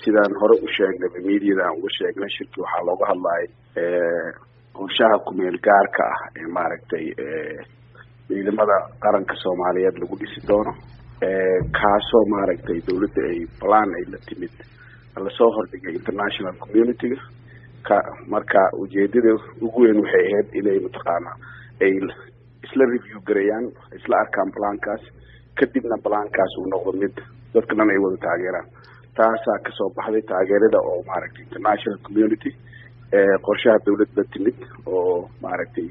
sidaan hore u sheegnay meediada aan uga sheegnay shirkii waxaa looga hadlayay qorshaha kumeel gaarka ah ee maaragtay ciidamada qaranka Soomaaliyeed lagu dhisi doono kaasoo maaragtay dawladda ay plan ay la timid la soo hordhigay international community marka ujeedada ugu weyn waxay ahayd inay mataqaana ay isla review gareeyaan isla arkaan plankaas kadibna plankaas uu noqdo mid dadka dhan ay wada taageeraan taasaa kasoo baxday taageerada oo maaragtay international community qorshaha dawladda timid oo maaragtay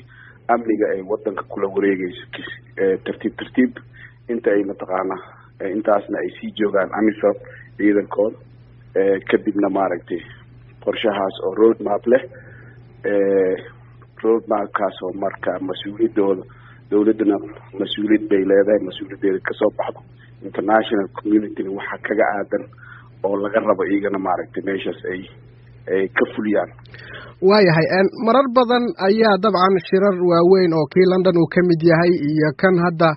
amniga ay wadanka kula wareegayso tartiib inta ay mataqaana intaasna ay sii joogaan AMISOM ciidankooda kadibna maaragtay qorshahaas oo road map leh road mapkaas oo marka mas-uuliyadooda dawladana mas-uuliyad bay leedahay mas-uuliyadeeda kasoo baxdo international community waxa kaga aadan oo laga rabo iyagana maaragtay meeshaas ay ka fuliyaan waayahay marar badan ayaa dabcan shirar waaweyn oo kii London uu ka mid yahay iyo kan hadda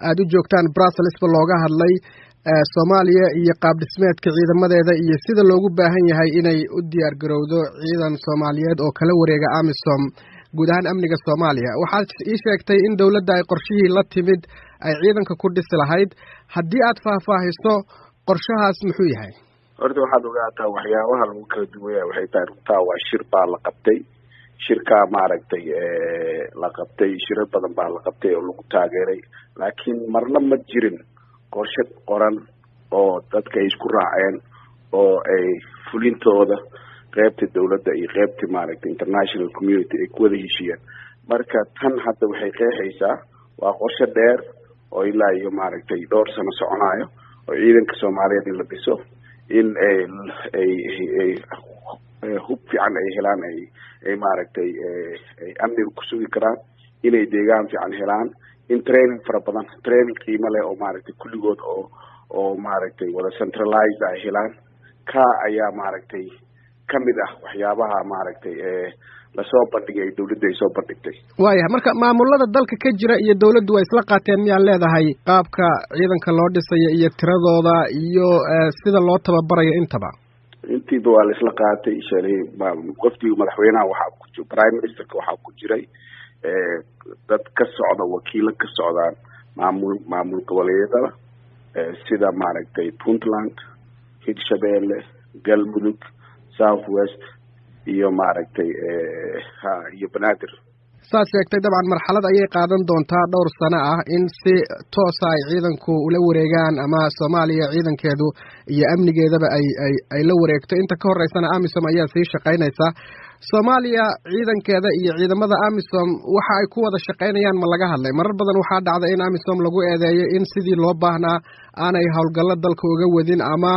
aad u joogtaan Brussels ba looga hadlay Soomaaliya iyo qaab dhismeedka ciidamadeeda iyo sida loogu baahan yahay inay u diyaar garowdo ciidan Soomaaliyeed oo kala wareega AMISOM guud ahaan amniga Soomaaliya waxaad ii sheegtay in dawladda ay qorshihii la timid ay ciidanka ku dhisi lahayd haddii aad faahfaahiso qorshahaas muxuu yahay horta waxaad ogaataa waxyaabaha lagu kala duwaya waxay tahay runtaa waa shir baa la qabtay shirkaa maaragtay la qabtay shirar badan baa la qabtay oo lagu taageeray laakiin marna ma jirin qorshe qoran oo dadka ay isku raaceen oo ay fulintooda qaybta dawladda iyo qaybta maaragtay international community ay ku wada heshiiyeen marka tan hadda waxay qeexaysaa waa qorshe dheer oo ilaa iyo maaragtay dhowr sano soconayo oo ciidanka Soomaaliyeed in la dhiso in ay hub fiican ay helaan ay maaragtay ay amniga ku sugi karaan inay deegaan fiican helaan in training fara badan training qiimo leh oo maaragtay kulligood oo maaragtay wada centralized ay helaan ka ayaa maaragtay kamid ah waxyaabaha maaragtay lasoo bandhigay dawladda ay soo bandhigtay waayahay marka maamulada dalka ka jira iyo dawladdu way isla qaateen miyaa leedahay qaabka ciidanka loo dhisayo iyo tiradooda iyo sida loo tababarayo intaba intiiba waa la isla qaatay shalay qofkii madaxweynaha waxaa ku jira prime ministerka waxaa ku jiray dad ka socda wakiilo ka socdaan maamul goboleedyada sida maaragtay Puntland Hirshabelle Galmudug South West iyo maaragtay iyo Banaadir saas sheegtay dabcan marxalad ayay qaadan doontaa dhowr sano ah in si toos ah ay ciidanku ula wareegaan ama Soomaaliya ciidankeedu iyo amnigeedaba ay la wareegto inta ka horeysana AMISOM ayaa sii shaqeynaysa Soomaaliya ciidankeeda iyo ciidamada AMISOM waxa ay ku wada shaqeynayaan ma laga hadlay marar badan waxa dhacday in AMISOM lagu eedeeyo in sidii loo baahnaa aanay hawlgallo dalka uga wadin ama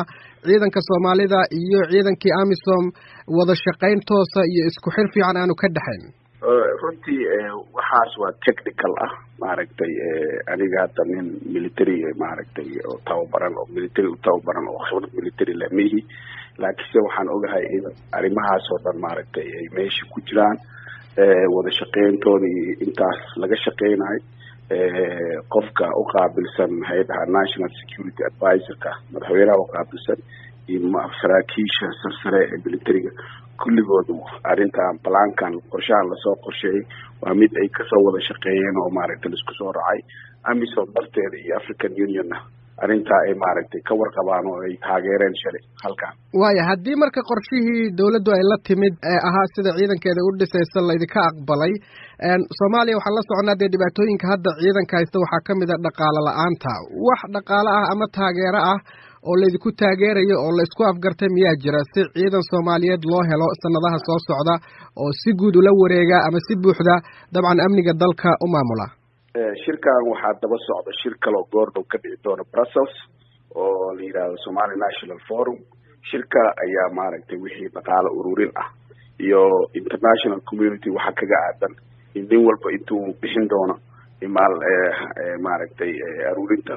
ciidanka Soomaalida iyo ciidankii AMISOM wada shaqeyn toosa iyo isku xir fiican aanu ka dhaxayn runtii waxaas waa technical ah maaragtay aniga hadda nin military maaragtay oo tababaran oo military u tababaran oo khibrad military leh mihi laakiinse waxaan ogahay in arrimahaas oo dhan maaragtay ay meesha ku jiraan wada shaqeyntooda iyo intaas laga shaqeynayo qofka u qaabilsan hay'adaha national security advisorka madaxweynaha u qaabilsan iyo saraakiisha sarsare ee militariga kulligood arrintan plankan qorshahan lasoo qorsheeyay waa mid ay kasoo wada shaqeeyeen oo maaragtay isku soo raacay AMISOM darteeda iyo African Union-na arrintaa ay maaragtay ka warqabaan oo ay taageereen shalay halkan waaya haddii marka qorshihii dawladdu ay la timid ahaa sida ciidankeeda u dhisaysa laydinka aqbalay Soomaaliya waxaa la soconaa dee dhibaatooyinka hadda ciidanka haysta waxaa ka mid ah dhaqaale la'aanta wax dhaqaale ah ama taageero ah oo laydinku taageerayo oo la isku afgartay miyaa jira si ciidan Soomaaliyeed loo helo sanadaha soo socda oo si guud ula wareega ama si buuxda dabcan amniga dalka u maamula shirkan waxaa daba socda shir kale oo goordhow ka dhici doona Brussels oo la yiraahdo Somali National Forum shirka ayaa maaragtay wixii dhaqaale ururin ah iyo international community waxa kaga aadan in nin walba intuu bixin doono maaragtay aruurinta